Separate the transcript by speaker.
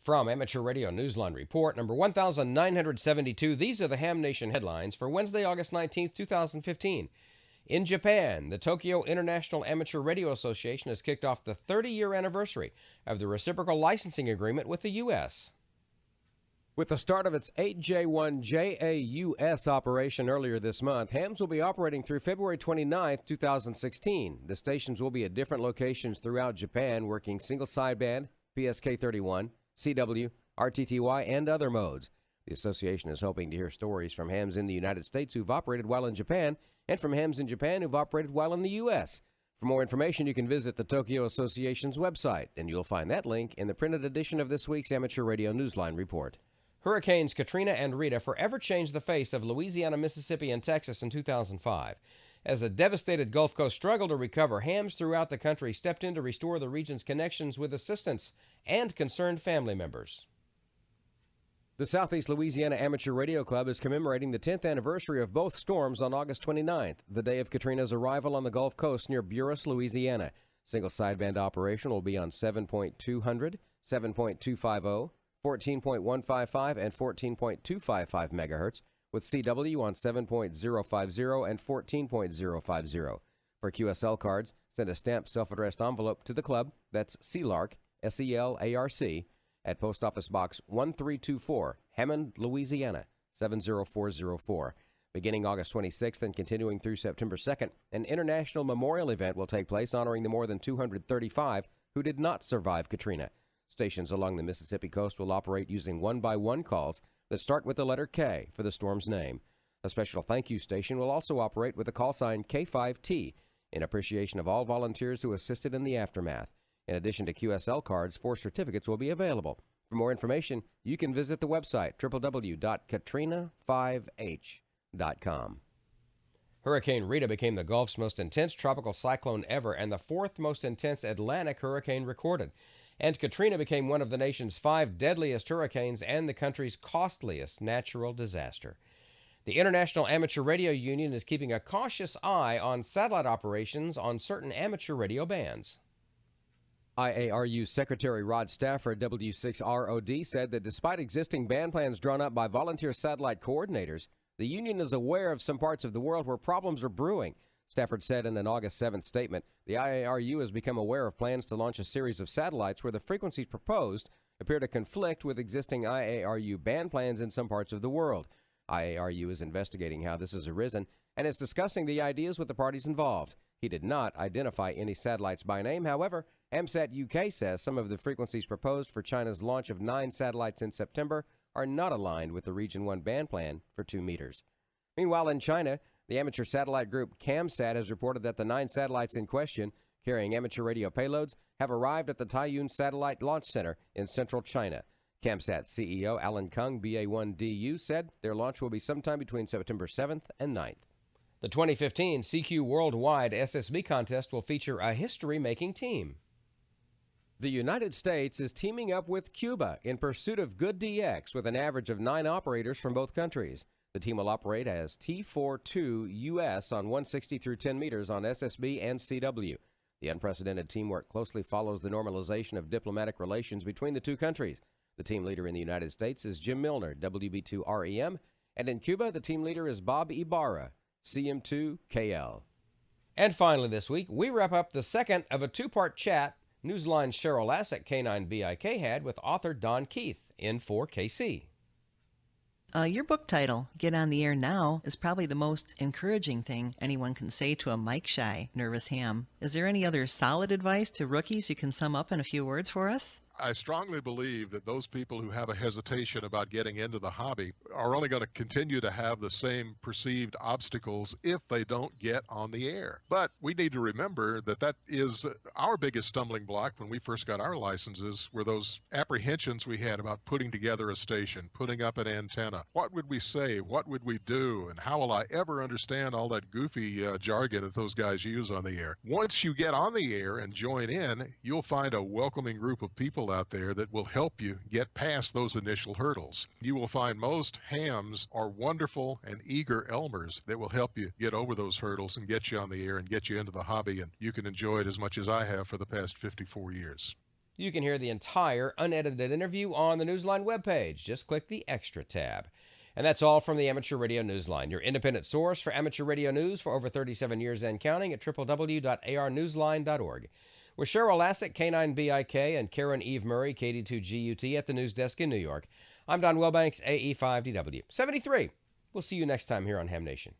Speaker 1: From Amateur Radio Newsline Report number 1972, these are the Ham Nation headlines for Wednesday, August 19th, 2015. In Japan, the Tokyo International Amateur Radio Association has kicked off the 30-year anniversary of the reciprocal licensing agreement with the U.S. With the start of its 8J1JAUS operation earlier this month, hams will be operating through February 29, 2016. The stations will be at different locations throughout Japan, working single sideband, PSK31, CW, RTTY, and other modes. The association is hoping to hear stories from hams in the United States who've operated while in Japan and from hams in Japan who've operated while in the U.S. For more information, you can visit the Tokyo Association's website, and you'll find that link in the printed edition of this week's Amateur Radio Newsline Report. Hurricanes Katrina and Rita forever changed the face of Louisiana, Mississippi, and Texas in 2005. As a devastated Gulf Coast struggled to recover, hams throughout the country stepped in to restore the region's connections with assistance and concerned family members. The Southeast Louisiana Amateur Radio Club is commemorating the 10th anniversary of both storms on August 29th, the day of Katrina's arrival on the Gulf Coast near Buras, Louisiana. Single sideband operation will be on 7.200, 7.250, 14.155, and 14.255 megahertz, with CW on 7.050 and 14.050. For QSL cards, send a stamped self-addressed envelope to the club, that's SELARC, SELARC, at Post Office Box 1324, Hammond, Louisiana, 70404. Beginning August 26th and continuing through September 2nd, an international memorial event will take place honoring the more than 235 who did not survive Katrina. Stations along the Mississippi coast will operate using one-by-one calls that start with the letter K for the storm's name. A special thank you station will also operate with the call sign K5T in appreciation of all volunteers who assisted in the aftermath. In addition to QSL cards, 4 certificates will be available. For more information, you can visit the website www.katrina5h.com. Hurricane Rita became the Gulf's most intense tropical cyclone ever and the 4th most intense Atlantic hurricane recorded. And Katrina became one of the nation's 5 deadliest hurricanes and the country's costliest natural disaster. The International Amateur Radio Union is keeping a cautious eye on satellite operations on certain amateur radio bands. IARU Secretary Rod Stafford, W6ROD, said that despite existing band plans drawn up by volunteer satellite coordinators, the union is aware of some parts of the world where problems are brewing. Stafford said in an August 7th statement, the IARU has become aware of plans to launch a series of satellites where the frequencies proposed appear to conflict with existing IARU band plans in some parts of the world. IARU is investigating how this has arisen and is discussing the ideas with the parties involved. He did not identify any satellites by name. However, AMSAT UK says some of the frequencies proposed for China's launch of 9 satellites in September are not aligned with the Region 1 band plan for 2 meters. Meanwhile, in China, the amateur satellite group CAMSAT has reported that the 9 satellites in question, carrying amateur radio payloads, have arrived at the Taiyuan Satellite Launch Center in central China. CAMSAT CEO Alan Kung, BA1DU, said their launch will be sometime between September 7th and 9th. The 2015 CQ Worldwide SSB contest will feature a history-making team. The United States is teaming up with Cuba in pursuit of good DX with an average of 9 operators from both countries. The team will operate as T42US on 160 through 10 meters on SSB and CW. The unprecedented teamwork closely follows the normalization of diplomatic relations between the 2 countries. The team leader in the United States is Jim Milner, WB2REM, and in Cuba, the team leader is Bob Ibarra, CM2KL. And finally this week, we wrap up the second of a 2-part chat Newsline's Cheryl Lassick, K9BIK, had with author Don Keith, N4KC.
Speaker 2: Your book title, Get on the Air Now, is probably the most encouraging thing anyone can say to a mic-shy, nervous ham. Is there any other solid advice to rookies you can sum up in a few words for us?
Speaker 3: I strongly believe that those people who have a hesitation about getting into the hobby are only going to continue to have the same perceived obstacles if they don't get on the air. But we need to remember that that is our biggest stumbling block when we first got our licenses, were those apprehensions we had about putting together a station, putting up an antenna. What would we say? What would we do? And how will I ever understand all that goofy jargon that those guys use on the air? Once you get on the air and join in, you'll find a welcoming group of people out there that will help you get past those initial hurdles. You will find most hams are wonderful and eager Elmers that will help you get over those hurdles and get you on the air and get you into the hobby, and you can enjoy it as much as I have for the past 54 years.
Speaker 1: You can hear the entire unedited interview on the Newsline webpage. Just click the Extra tab. And that's all from the Amateur Radio Newsline, your independent source for amateur radio news for over 37 years and counting at www.arnewsline.org. With Cheryl Lassick, K9BIK, and Karen Eve Murray, KD2GUT at the news desk in New York, I'm Don Welbanks, AE5DW. 73. We'll see you next time here on Ham Nation.